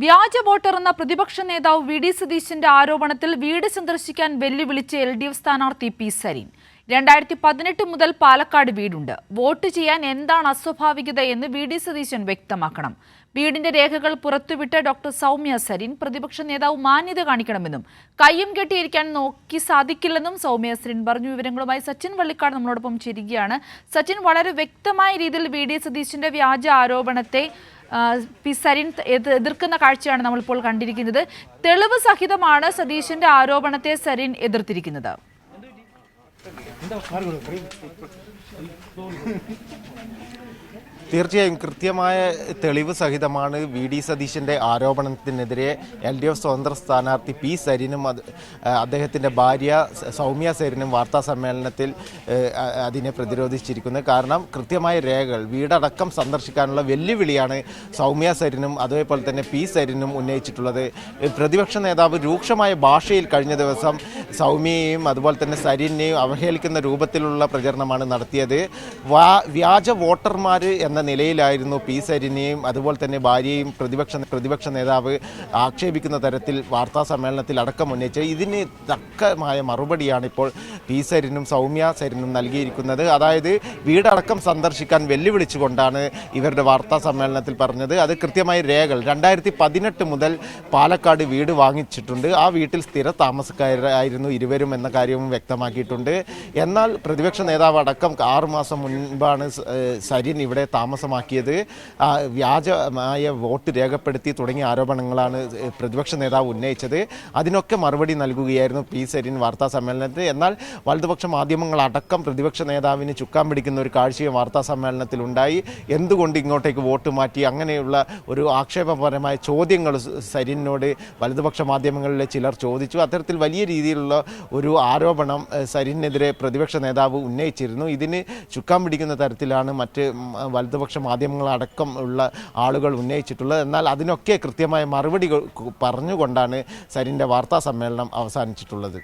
വ്യാജ വോട്ടെന്ന പ്രതിപക്ഷ നേതാവ് വി.ഡി. സതീശന്റെ ആരോപണത്തിൽ വീട് സന്ദർശിക്കാൻ വെല്ലുവിളിച്ച എൽ.ഡി.എഫ് സ്ഥാനാർത്ഥി പി. സരീൻ. 2018 മുതൽ പാലക്കാട് വീടുണ്ട്. വോട്ട് ചെയ്യാൻ എന്താണ് അസ്വാഭാവികത എന്ന് വി.ഡി. സതീശൻ വ്യക്തമാക്കണം. വീടിന്റെ രേഖകൾ പുറത്തുവിട്ട് ഡോക്ടർ സൗമ്യ സരീൻ പ്രതിപക്ഷ നേതാവ് മാന്യത കാണിക്കണമെന്നും കയ്യും കെട്ടിയിരിക്കാൻ നോക്കി സാധിക്കില്ലെന്നും സൗമ്യ സരീൻ പറഞ്ഞു. വിവരങ്ങളുമായി സച്ചിൻ വള്ളിക്കാട് നമ്മളോടൊപ്പം ചേരുകയാണ്. സച്ചിൻ, വളരെ വ്യക്തമായ രീതിയിൽ വി.ഡി. സതീശന്റെ വ്യാജ ആരോപണത്തെ പി. സരീൻ എതിർക്കുന്ന കാഴ്ചയാണ് നമ്മളിപ്പോൾ കണ്ടിരിക്കുന്നത്. തെളിവ് സഹിതമാണ് സതീശന്റെ ആരോപണത്തെ സരീൻ എതിർത്തിരിക്കുന്നത്. തീർച്ചയായും കൃത്യമായ തെളിവ് സഹിതമാണ് വി.ഡി. സതീശന്റെ ആരോപണത്തിനെതിരെ എൽ.ഡി.എഫ് സ്വതന്ത്ര സ്ഥാനാർത്ഥി പി. സരീനും അദ്ദേഹത്തിന്റെ ഭാര്യ സൗമ്യ സരീനും വാർത്താ സമ്മേളനത്തിൽ അതിനെ പ്രതിരോധിച്ചിരിക്കുന്നത്. കാരണം കൃത്യമായ രേഖകൾ, വീടടക്കം സന്ദർശിക്കാനുള്ള വെല്ലുവിളിയാണ് സൗമ്യ സരീനും അതേപോലെ തന്നെ പി. സരീനും ഉന്നയിച്ചിട്ടുള്ളത്. പ്രതിപക്ഷ നേതാവ് രൂക്ഷമായ ഭാഷയിൽ കഴിഞ്ഞ ദിവസം സൗമ്യയെയും അതുപോലെ തന്നെ സരീനെയും അവഹേളിക്കുന്ന രൂപത്തിലുള്ള പ്രചരണമാണ് നടത്തിയത്. വ്യാജ വോട്ടർമാർ എന്ന നിലയിലായിരുന്നു പി. സരീനെയും അതുപോലെ തന്നെ ഭാര്യയെയും പ്രതിപക്ഷ നേതാവ് ആക്ഷേപിക്കുന്ന തരത്തിൽ വാർത്താ സമ്മേളനത്തിൽ അടക്കം ഉന്നയിച്ചത്. ഇതിന് തക്കമായ മറുപടിയാണ് ഇപ്പോൾ പി. സരീനും സൗമ്യ സരീനും നൽകിയിരിക്കുന്നത്. അതായത് വീടടക്കം സന്ദർശിക്കാൻ വെല്ലുവിളിച്ചുകൊണ്ടാണ് ഇവരുടെ വാർത്താ സമ്മേളനത്തിൽ പറഞ്ഞത്. അത് കൃത്യമായ രേഖകൾ 2018 മുതൽ പാലക്കാട് വീട് വാങ്ങിച്ചിട്ടുണ്ട്. ആ വീട്ടിൽ സ്ഥിര താമസക്കാരായിരുന്നു ഇരുവരും എന്ന കാര്യവും വ്യക്തമാക്കിയിട്ടുണ്ട്. എന്നാൽ പ്രതിപക്ഷ നേതാവ് അടക്കം 6 മാസം മുൻപാണ് സരീൻ ഇവിടെ താമസമാക്കിയത്. വ്യാജമായ വോട്ട് രേഖപ്പെടുത്തി തുടങ്ങിയ ആരോപണങ്ങളാണ് പ്രതിപക്ഷ നേതാവ് ഉന്നയിച്ചത്. അതിനൊക്കെ മറുപടി നൽകുകയായിരുന്നു പി. സരീൻ വാർത്താ സമ്മേളനത്തിൽ. എന്നാൽ വലതുപക്ഷ മാധ്യമങ്ങളടക്കം പ്രതിപക്ഷ നേതാവിന് ചുക്കാൻ പിടിക്കുന്ന ഒരു കാഴ്ചയും വാർത്താ സമ്മേളനത്തിൽ ഉണ്ടായി. എന്തുകൊണ്ട് ഇങ്ങോട്ടേക്ക് വോട്ട് മാറ്റി, അങ്ങനെയുള്ള ഒരു ആക്ഷേപപരമായ ചോദ്യങ്ങൾ സരീനോട് വലതുപക്ഷ മാധ്യമങ്ങളിലെ ചിലർ ചോദിച്ചു. അത്തരത്തിൽ വലിയ രീതിയിലുള്ള ഒരു ആരോപണം സരീനെതിരെ പ്രതിപക്ഷ നേതാവ് ഉന്നയിച്ചിരുന്നു. ഇതിന് ചുക്കാൻ പിടിക്കുന്ന തരത്തിലാണ് മറ്റ് വലതുപക്ഷ മാധ്യമങ്ങളടക്കം ഉള്ള ആളുകൾ ഉന്നയിച്ചിട്ടുള്ളത്. എന്നാൽ അതിനൊക്കെ കൃത്യമായ മറുപടി പറഞ്ഞുകൊണ്ടാണ് സരീൻ്റെ വാർത്താ സമ്മേളനം അവസാനിച്ചിട്ടുള്ളത്.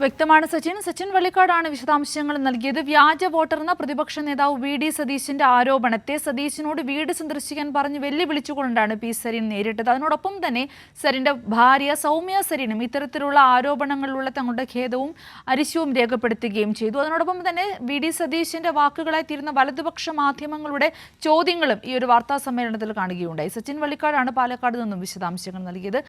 വ്യക്തമാണ് സച്ചിൻ വള്ളിക്കാടാണ് വിശദാംശങ്ങൾ നൽകിയത്. വ്യാജ വോട്ടറെന്ന പ്രതിപക്ഷ നേതാവ് വി.ഡി. സതീശന്റെ ആരോപണത്തെ സതീശനോട് വീട് സന്ദർശിക്കാൻ പറഞ്ഞ് വെല്ലുവിളിച്ചുകൊണ്ടാണ് പി. സരീൻ നേരിട്ടത്. അതിനോടൊപ്പം തന്നെ സരീന്റെ ഭാര്യ സൗമ്യ സരീനും ഇത്തരത്തിലുള്ള ആരോപണങ്ങളിലുള്ള തങ്ങളുടെ ഖേദവും അരിശവും രേഖപ്പെടുത്തുകയും ചെയ്തു. അതിനോടൊപ്പം തന്നെ വി.ഡി. സതീശന്റെ വാക്കുകളായി തീരുന്ന വലതുപക്ഷ മാധ്യമങ്ങളുടെ ചോദ്യങ്ങളും ഈ ഒരു വാർത്താ സമ്മേളനത്തിൽ കാണുകയുണ്ടായി. സച്ചിൻ വള്ളിക്കാടാണ് പാലക്കാട് നിന്നും വിശദാംശങ്ങൾ നൽകിയത്.